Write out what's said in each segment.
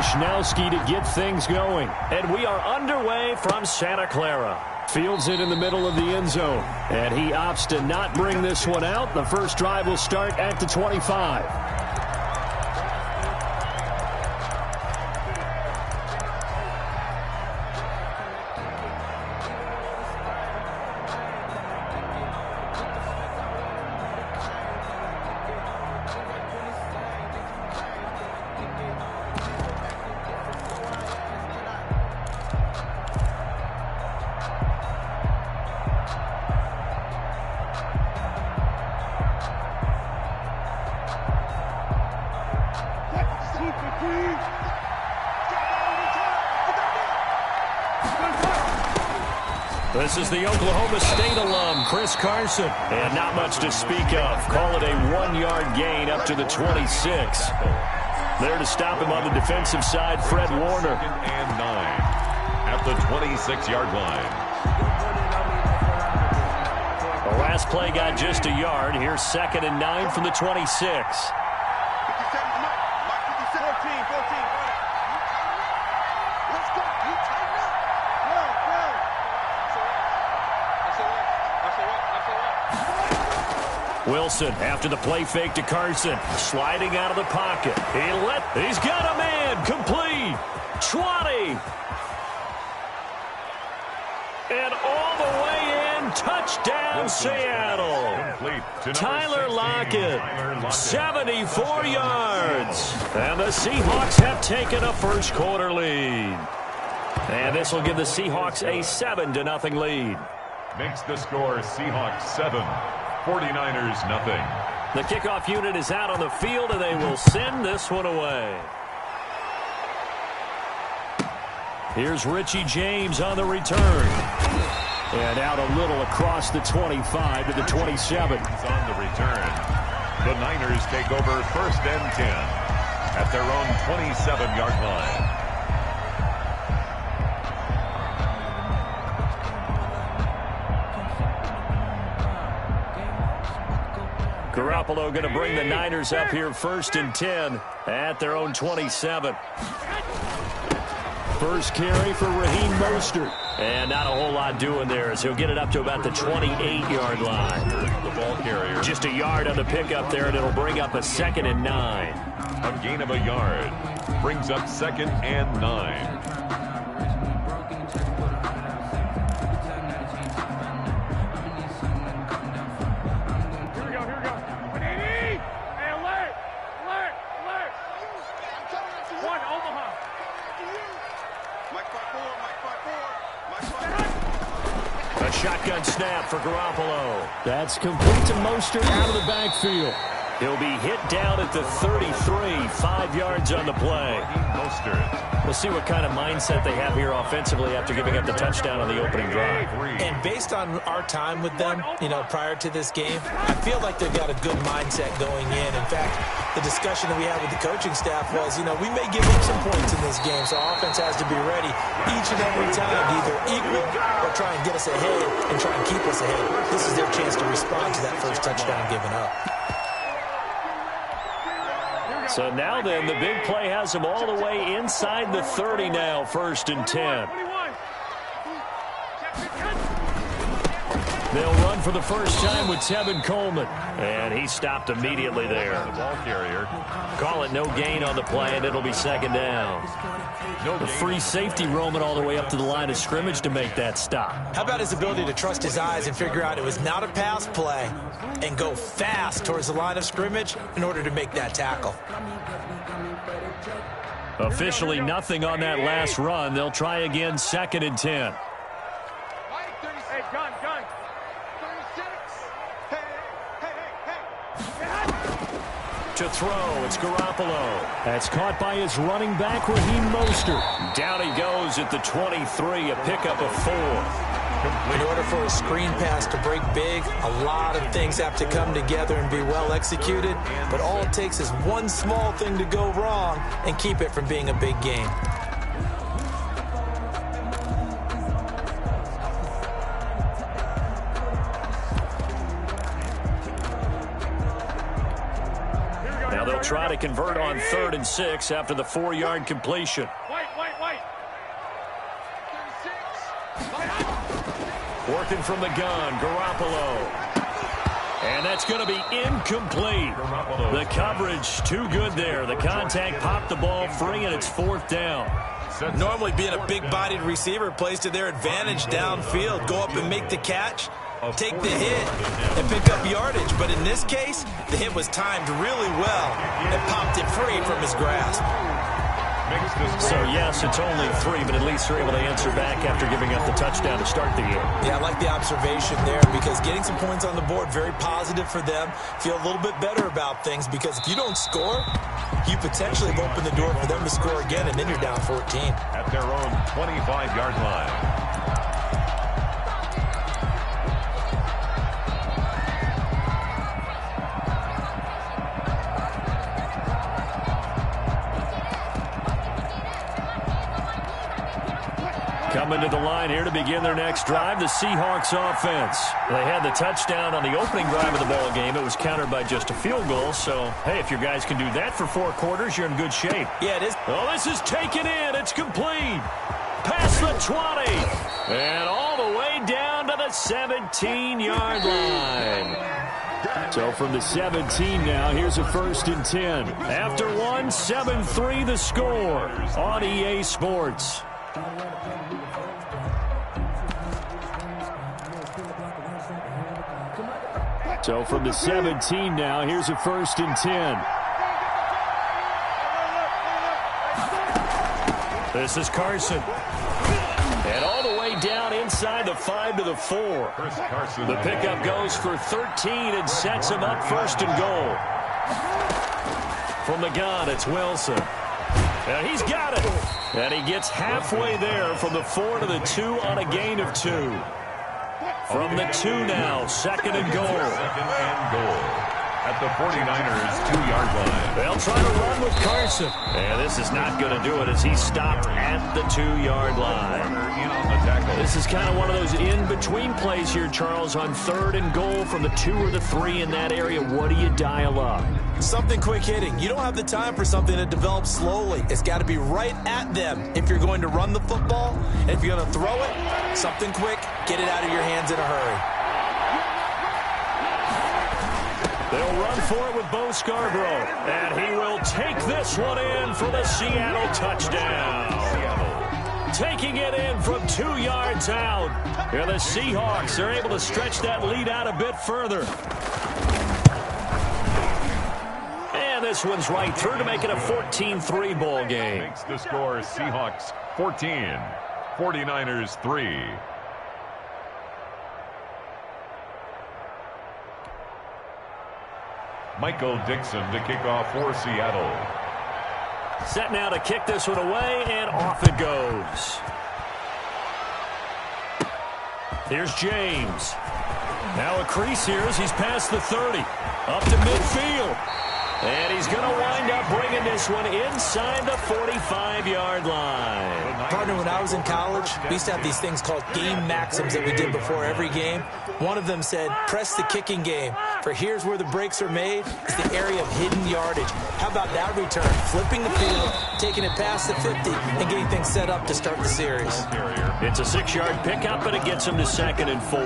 Wishnowsky to get things going. And we are underway from Santa Clara. Fields it in the middle of the end zone. And he opts to not bring this one out. The first drive will start at the 25. This is the Oklahoma State alum, Chris Carson. And not much to speak of. Call it a 1-yard gain up to the 26. There to stop him on the defensive side, Fred Warner. And 9 at the 26-yard line. The last play got just a yard. Here's 2nd and 9 from the 26. Wilson after the play fake to Carson. Sliding out of the pocket. He's got a man. Complete. 20. And all the way in. Touchdown, Seattle. Tyler Lockett. 74 yards. And the Seahawks have taken a first quarter lead. And this will give the Seahawks a 7-0 lead. Makes the score Seahawks 7. 49ers nothing. The kickoff unit is out on the field, and they will send this one away. Here's Richie James on the return. And out a little across the 25 to the 27. On the return. The Niners take over 1st and 10 at their own 27-yard line. Garoppolo going to bring the Niners up here 1st and 10 at their own 27. First carry for Raheem Mostert. And not a whole lot doing there as he'll get it up to about the 28-yard line. The ball carrier. Just a yard on the pickup there, and it'll bring up a 2nd and 9. A gain of a yard. Brings up 2nd and 9. Shotgun snap for Garoppolo. That's complete to Mostert out of the backfield. He'll be hit down at the 33, 5 yards on the play. Mostert. We'll see what kind of mindset they have here offensively after giving up the touchdown on the opening drive. And based on our time with them, prior to this game, I feel like they've got a good mindset going in. In fact, the discussion that we had with the coaching staff was, we may give up some points in this game, so our offense has to be ready each and every time to either equal or try and get us ahead and try and keep us ahead. This is their chance to respond to that first touchdown given up. So now then, the big play has them all the way inside the 30 now, 1st and 10. They'll run for the first time with Tevin Coleman. And he stopped immediately there. The ball carrier. Call it no gain on the play, and it'll be 2nd down. The free safety roaming all the way up to the line of scrimmage to make that stop. How about his ability to trust his eyes and figure out it was not a pass play and go fast towards the line of scrimmage in order to make that tackle. Officially nothing on that last run. They'll try again, 2nd and 10. To throw, it's Garoppolo. That's caught by his running back, Raheem Mostert. Down he goes at the 23, a pickup of 4. In order for a screen pass to break big, a lot of things have to come together and be well executed. But all it takes is one small thing to go wrong and keep it from being a big game. They'll try to convert on 3rd and 6 after the 4-yard completion. Working from the gun, Garoppolo. And that's going to be incomplete. The coverage too good there. The contact popped the ball free, and it's 4th down. Normally being a big-bodied receiver plays to their advantage downfield. Go up and make the catch, take the hit, and pick up yardage. But in this case, the hit was timed really well and popped it free from his grasp. So, yes, it's only 3, but at least they're able to answer back after giving up the touchdown to start the game. Yeah, I like the observation there because getting some points on the board, very positive for them. Feel a little bit better about things because if you don't score, you potentially have opened the door for them to score again, and then you're down 14. At their own 25-yard line. Coming to the line here to begin their next drive, the Seahawks offense. They had the touchdown on the opening drive of the ball game. It was countered by just a field goal. So, hey, if your guys can do that for 4 quarters, you're in good shape. Yeah, it is. Oh, this is taken in. It's complete. Past the 20. And all the way down to the 17-yard line. So from the 17 now, here's a 1st and 10. After 1, 7-3 the score on EA Sports. So from the 17 now, here's a 1st and 10. This is Carson. And all the way down inside the 5 to the 4. The pickup goes for 13 and sets him up 1st and goal. From the gun, it's Wilson. And he's got it. And he gets halfway there from the 4 to the 2 on a gain of 2. From the 2 now, 2nd and goal. 2nd and goal. At the 49ers' 2-yard line. They'll try to run with Carson. And this is not going to do it as he's stopped at the 2-yard line. In on the tackle. This is kind of one of those in-between plays here, Charles, on 3rd and goal from the 2 or the 3 in that area. What do you dial up? Something quick hitting. You don't have the time for something that develops slowly. It's got to be right at them if you're going to run the football. And if you're going to throw it, something quick, get it out of your hands in a hurry. They'll run for it with Bo Scarborough. And he will take this one in for the Seattle touchdown. Taking it in from 2 yards out. And the Seahawks are able to stretch that lead out a bit further. And this one's right through to make it a 14-3 ball game. Makes the score Seahawks 14, 49ers 3. Michael Dixon to kick off for Seattle. Set now to kick this one away, and off it goes. Here's James. Now a crease here as he's past the 30. Up to midfield. And he's going to wind up bringing this one inside the 45-yard line. Partner, when I was in college, we used to have these things called game maxims that we did before every game. One of them said, press the kicking game. For here's where the breaks are made, is the area of hidden yardage. How about that return? Flipping the field, taking it past the 50, and getting things set up to start the series. It's a 6-yard pickup, and it gets him to 2nd and 4.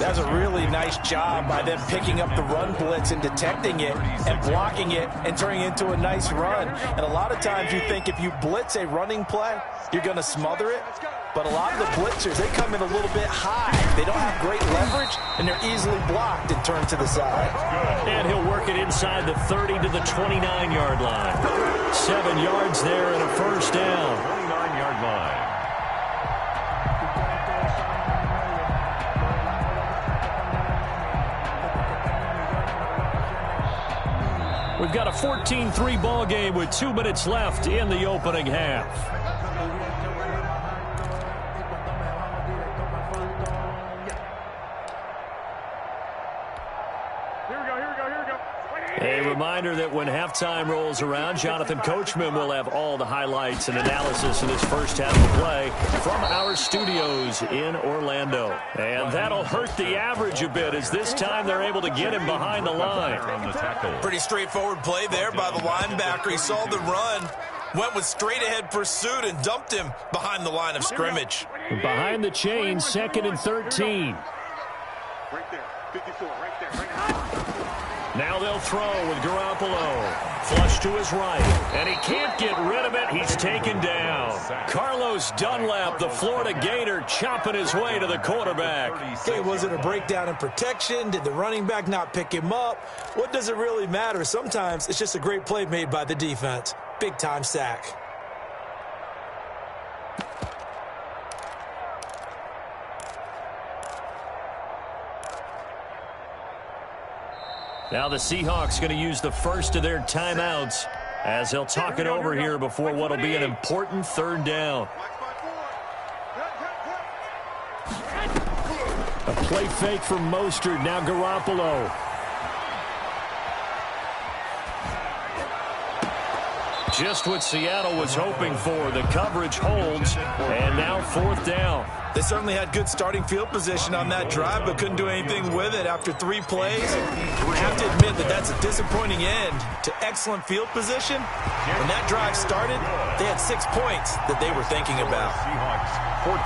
That's a really nice job by them picking up the run blitz and detecting it and blocking it and turning it into a nice run. And a lot of times you think if you blitz a running play, you're going to smother it. But a lot of the blitzers, they come in a little bit high. They don't have great leverage, and they're easily blocked and turned to the side. And he'll work it inside the 30 to the 29-yard line. 7 yards there and a 1st down. 29-yard line. We've got a 14-3 ball game with 2 minutes left in the opening half. A reminder that when halftime rolls around, Jonathan Coachman will have all the highlights and analysis of this first half of play from our studios in Orlando. And that'll hurt the average a bit as this time they're able to get him behind the line. Pretty straightforward play there by the linebacker. He saw the run, went with straight-ahead pursuit, and dumped him behind the line of scrimmage. Behind the chain, 2nd and 13. Right there, 54, right there, right. Now they'll throw with Garoppolo. Flush to his right, and he can't get rid of it. He's taken down. Carlos Dunlap, the Florida Gator, chopping his way to the quarterback. Okay, was it a breakdown in protection? Did the running back not pick him up? What does it really matter? Sometimes it's just a great play made by the defense. Big-time sack. Now the Seahawks going to use the first of their timeouts as they'll talk it over here before what will be an important 3rd down. A play fake from Mostert. Now Garoppolo. Just what Seattle was hoping for. The coverage holds, and now 4th down. They certainly had good starting field position on that drive, but couldn't do anything with it after 3 plays. I have to admit that that's a disappointing end to excellent field position. When that drive started, they had 6 points that they were thinking about.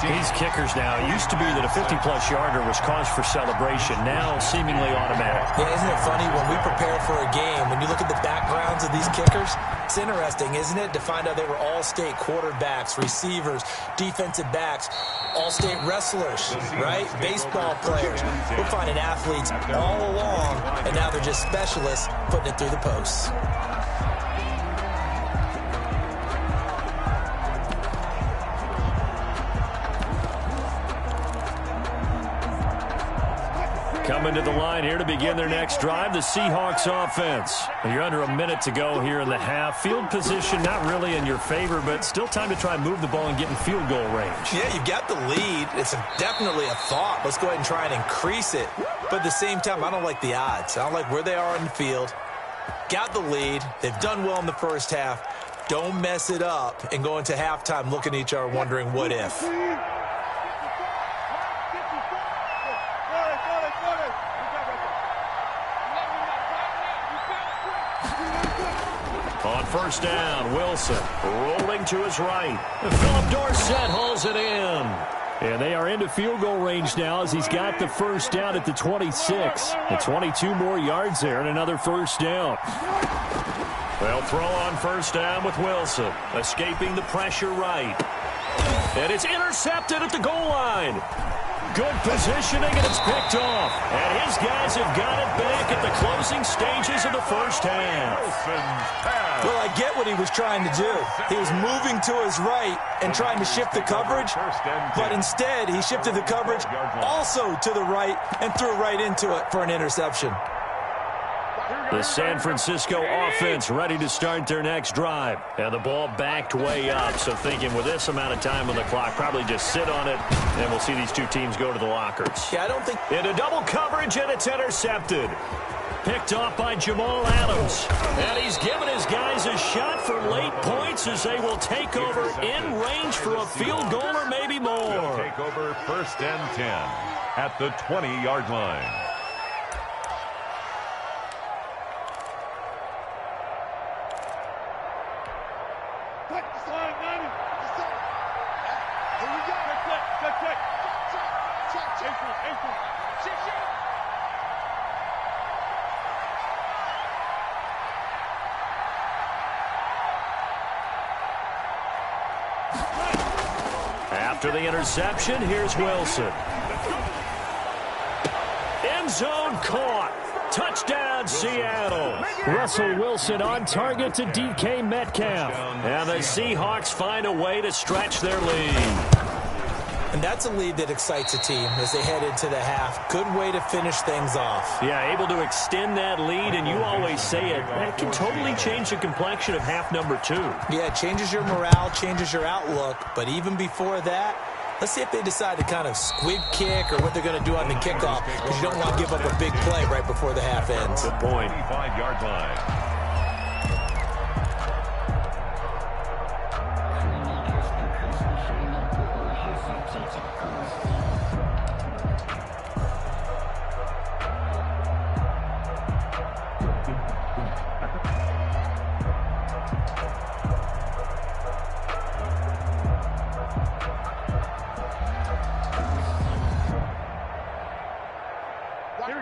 These kickers now, it used to be that a 50-plus yarder was cause for celebration. Now seemingly automatic. Yeah, isn't it funny when we prepare for a game, when you look at the backgrounds of these kickers, it's interesting, isn't it, to find out they were all-state quarterbacks, receivers, defensive backs, all-state wrestlers, right? Baseball players. We're finding athletes all along, and now they're just specialists putting it through the posts. Coming to the line here to begin their next drive, the Seahawks offense. You're under a minute to go here in the half. Field position not really in your favor, but still time to try and move the ball and get in field goal range. Yeah, you've got the lead. It's definitely a thought. Let's go ahead and try and increase it. But at the same time, I don't like the odds. I don't like where they are in the field. Got the lead. They've done well in the first half. Don't mess it up and go into halftime looking at each other wondering what if. On 1st down, Wilson rolling to his right. Philip Dorsett hauls it in. And they are into field goal range now as he's got the 1st down at the 26. And 22 more yards there and another 1st down. They'll throw on 1st down with Wilson. Escaping the pressure right. And it's intercepted at the goal line. Good positioning, and it's picked off. And his guys have got it back at the closing stages of the first half. Well, I get what he was trying to do. He was moving to his right and trying to shift the coverage, but instead he shifted the coverage also to the right and threw right into it for an interception. The San Francisco offense ready to start their next drive. And the ball backed way up, so thinking with this amount of time on the clock, probably just sit on it, and we'll see these two teams go to the lockers. Yeah, I don't think... Into double coverage, and it's intercepted. Picked off by Jamal Adams. And he's given his guys a shot for late points as they will take over in range for a field goal or maybe more. Take over 1st and 10 at the 20-yard line. After the interception, here's Wilson. End zone caught. Touchdown, Seattle. Russell Wilson on target to DK Metcalf. And the Seahawks find a way to stretch their lead. And that's a lead that excites a team as they head into the half. Good way to finish things off. Yeah, able to extend that lead, and you always say it, that can totally change the complexion of half number 2. Yeah, it changes your morale, changes your outlook, but even before that, Let's see if they decide to kind of squib kick or what they're going to do on the kickoff, because you don't want to give up a big play right before the half ends. Good point. 5-yard line.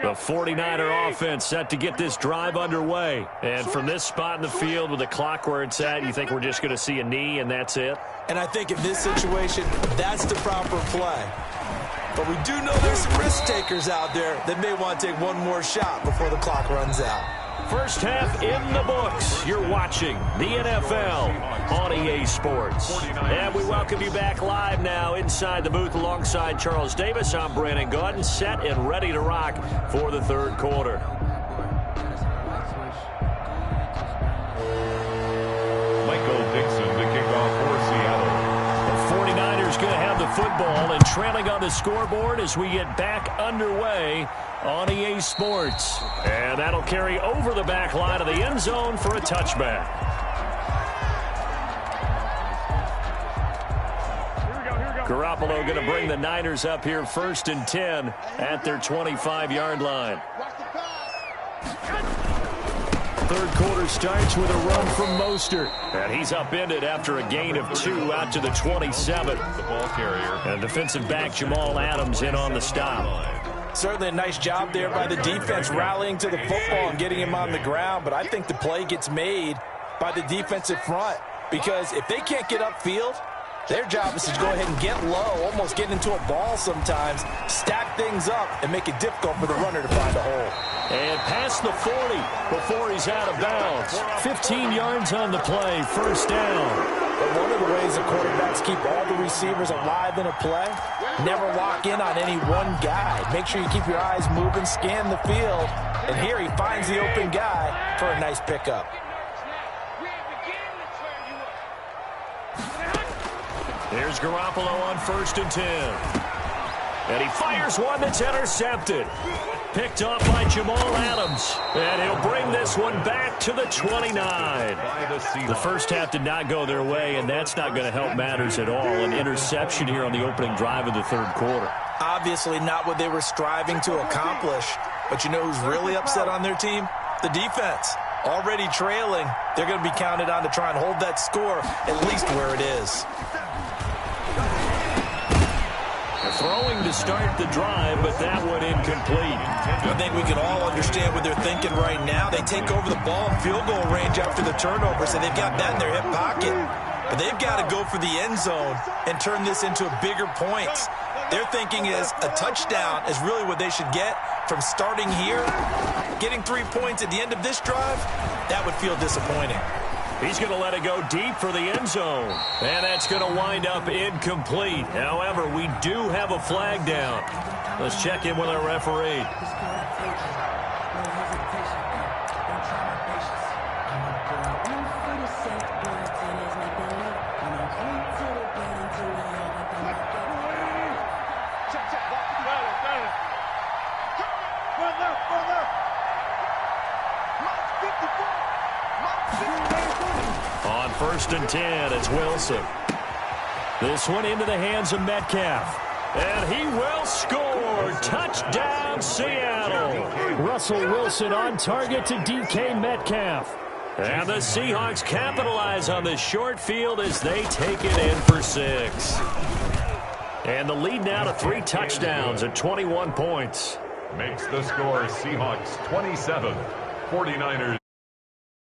The 49er offense set to get this drive underway. And from this spot in the field with the clock where it's at, you think we're just going to see a knee and that's it? And I think in this situation, that's the proper play. But we do know there's some risk takers out there that may want to take one more shot before the clock runs out. First half in the books. You're watching the NFL on EA Sports. And we welcome you back live now inside the booth alongside Charles Davis. I'm Brandon Gaudin, set and ready to rock for the third quarter. Michael Dixon to kick off for Seattle. The 49ers going to have the football and trailing on the scoreboard as we get back underway on EA Sports. And that'll carry over the back line of the end zone for a touchback. Garoppolo going to bring the Niners up here 1st and 10 at their 25-yard line. Third quarter starts with a run from Mostert. And he's upended after a gain of 2 out to the 27. The ball carrier. And defensive back Jamal Adams in on the stop. Certainly a nice job there by the defense rallying to the football and getting him on the ground. But I think the play gets made by the defensive front, because if they can't get upfield, their job is to go ahead and get low, almost get into a ball sometimes, stack things up, and make it difficult for the runner to find a hole. And past the 40 before he's out of bounds. 15 yards on the play, first down. But one of the ways the quarterbacks keep all the receivers alive in a play, never lock in on any one guy. Make sure you keep your eyes moving, scan the field. And here he finds the open guy for a nice pickup. Here's Garoppolo on 1st and 10. And he fires one that's intercepted. Picked off by Jamal Adams. And he'll bring this one back to the 29. The first half did not go their way, and that's not going to help matters at all. An interception here on the opening drive of the third quarter. Obviously not what they were striving to accomplish. But you know who's really upset on their team? The defense. Already trailing, they're going to be counted on to try and hold that score at least where it is. Throwing to start the drive, but that one incomplete. I think we can all understand what they're thinking right now. They take over the ball in field goal range after the turnover, so they've got that in their hip pocket. But they've got to go for the end zone and turn this into bigger points. Their thinking is a touchdown is really what they should get from starting here. Getting 3 points at the end of this drive, that would feel disappointing. He's going to let it go deep for the end zone. And that's going to wind up incomplete. However, we do have a flag down. Let's check in with our referee. On 1st and 10, it's Wilson. This one into the hands of Metcalf. And he will score. Touchdown, Seattle. Russell Wilson on target to DK Metcalf. And the Seahawks capitalize on the short field as they take it in for 6. And the lead now to 3 touchdowns at 21 points. Makes the score Seahawks 27, 49ers.